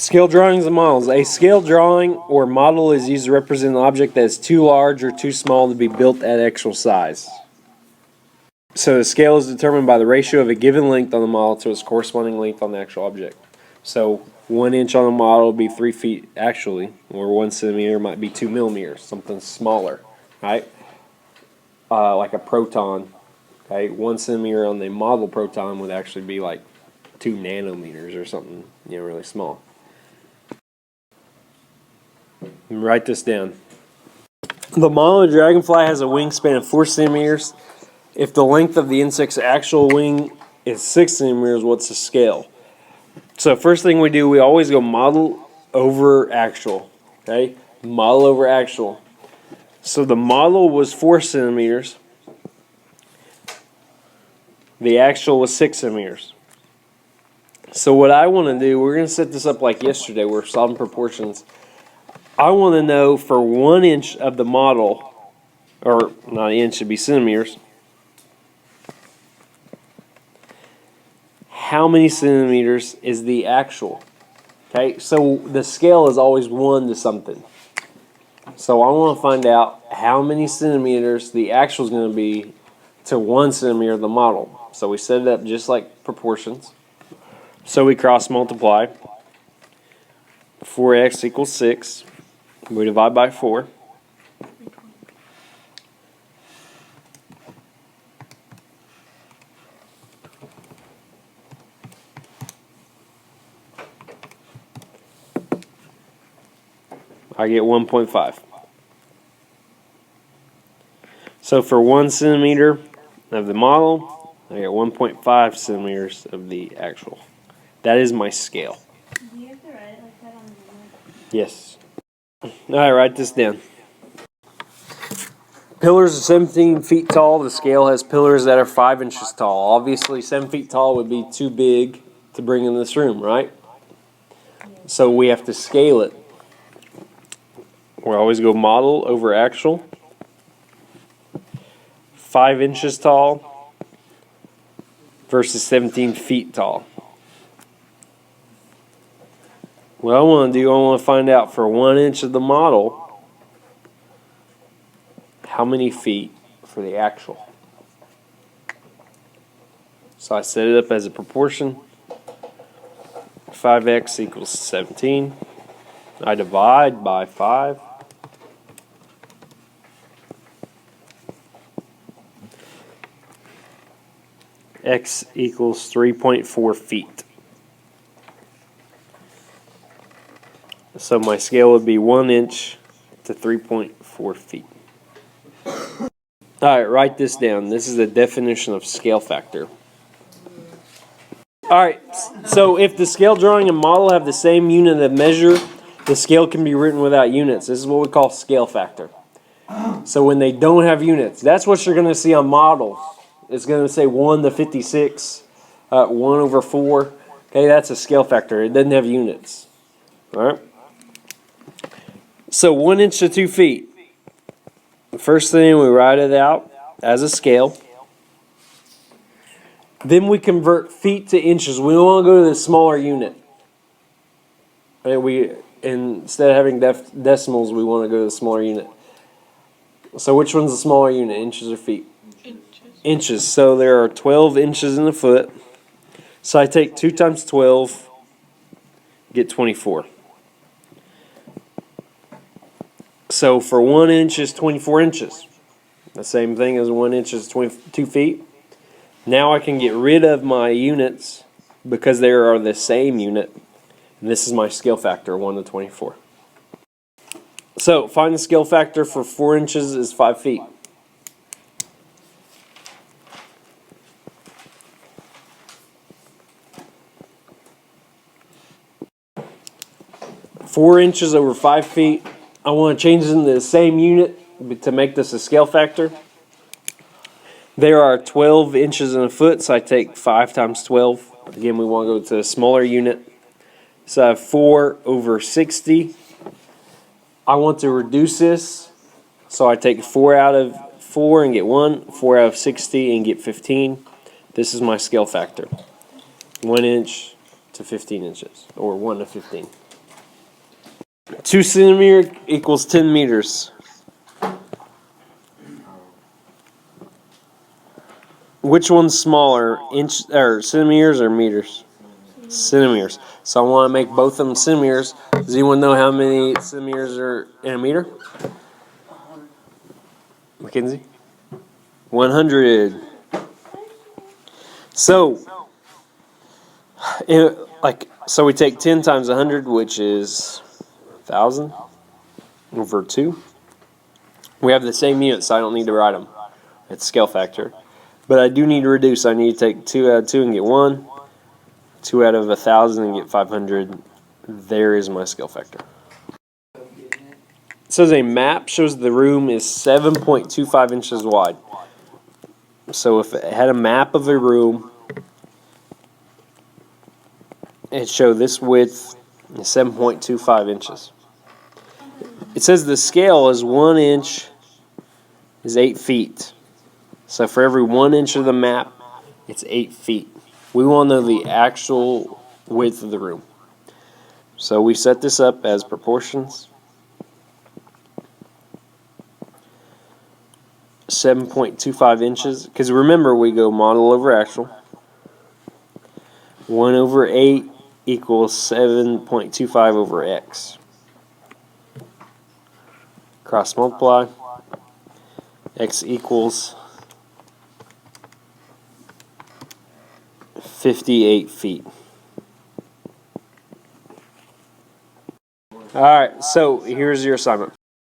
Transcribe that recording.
Scale drawings and models. A scale drawing or model is used to represent an object that is too large or too small to be built at actual size. So the scale is determined by the ratio of a given length on the model to its corresponding length on the actual object. So 1 inch on the model would be 3 feet actually, or 1 centimeter might be 2 millimeters, something smaller, right? Like a proton. Okay, 1 centimeter on the model proton would actually be like 2 nanometers or something, really small. Write this down. The model of a dragonfly has a wingspan of 4 centimeters. If the length of the insect's actual wing is 6 centimeters, what's the scale? So first thing we do, we always go model over actual. Okay, model over actual. So the model was 4 centimeters. The actual was 6 centimeters. So what I want to do, we're going to set this up like yesterday. We're solving proportions. I want to know for 1 inch of the model, or not an inch, it'd be centimeters, how many centimeters is the actual? Okay, so the scale is always 1 to something. So I want to find out how many centimeters the actual is going to be to 1 centimeter of the model. So we set it up just like proportions. So we cross multiply. 4x equals 6. We divide by 4. I get 1.5. So for 1 centimeter of the model, I get 1.5 centimeters of the actual. That is my scale. Do you have to write it like that on the board? Yes. Alright, write this down. Pillars are 17 feet tall. The scale has pillars that are 5 inches tall. Obviously, 7 feet tall would be too big to bring in this room, right? So we have to scale it. We always go model over actual. 5 inches tall versus 17 feet tall. What I want to do, I want to find out for 1 inch of the model, how many feet for the actual. So I set it up as a proportion. 5x equals 17. I divide by 5. X equals 3.4 feet. So my scale would be 1 inch to 3.4 feet. Alright, write this down. This is the definition of scale factor. Alright, so if the scale drawing and model have the same unit of measure, the scale can be written without units. This is what we call scale factor. So when they don't have units, that's what you're going to see on models. It's going to say 1 to 56, 1 over 4. Okay, that's a scale factor. It doesn't have units. Alright? So 1 inch to 2 feet. The first thing, we write it out as a scale. Then we convert feet to inches. We want to go to the smaller unit. Right, instead of having decimals, we want to go to the smaller unit. So which one's the smaller unit, inches or feet? Inches. So there are 12 inches in a foot. So I take 2 times 12, get 24. So for 1 inch is 24 inches. The same thing as 1 inch is 22 feet. Now I can get rid of my units because they are the same unit. And this is my scale factor, 1 to 24. So find the scale factor for 4 inches is 5 feet. Four inches over 5 feet. I want to change it into the same unit to make this a scale factor. There are 12 inches in a foot, so I take 5 times 12. Again, we want to go to a smaller unit. So I have 4 over 60. I want to reduce this, so I take 4 out of 4 and get 1, 4 out of 60 and get 15. This is my scale factor. 1 inch to 15 inches, or 1 to 15. 2 centimeter equals 10 meters. Which one's smaller, inch or centimeters or meters? Centimeters. So I want to make both of them centimeters. Does anyone know how many centimeters are in a meter? Mackenzie? 100. So, so we take 10 times 100, which is 1,000 over 2. We have the same units, so I don't need to write them. It's scale factor. But I do need to reduce. I need to take 2 out of 2 and get 1. 2 out of 1,000 and get 500. There is my scale factor. It says a map shows the room is 7.25 inches wide. So if it had a map of a room, it showed this width is 7.25 inches. It says the scale is 1 inch is 8 feet. So for every 1 inch of the map, it's 8 feet. We want to know the actual width of the room. So we set this up as proportions. 7.25 inches. Because remember, we go model over actual. 1 over 8 equals 7.25 over x. Cross multiply. X equals 58 feet. Alright, so here's your assignment.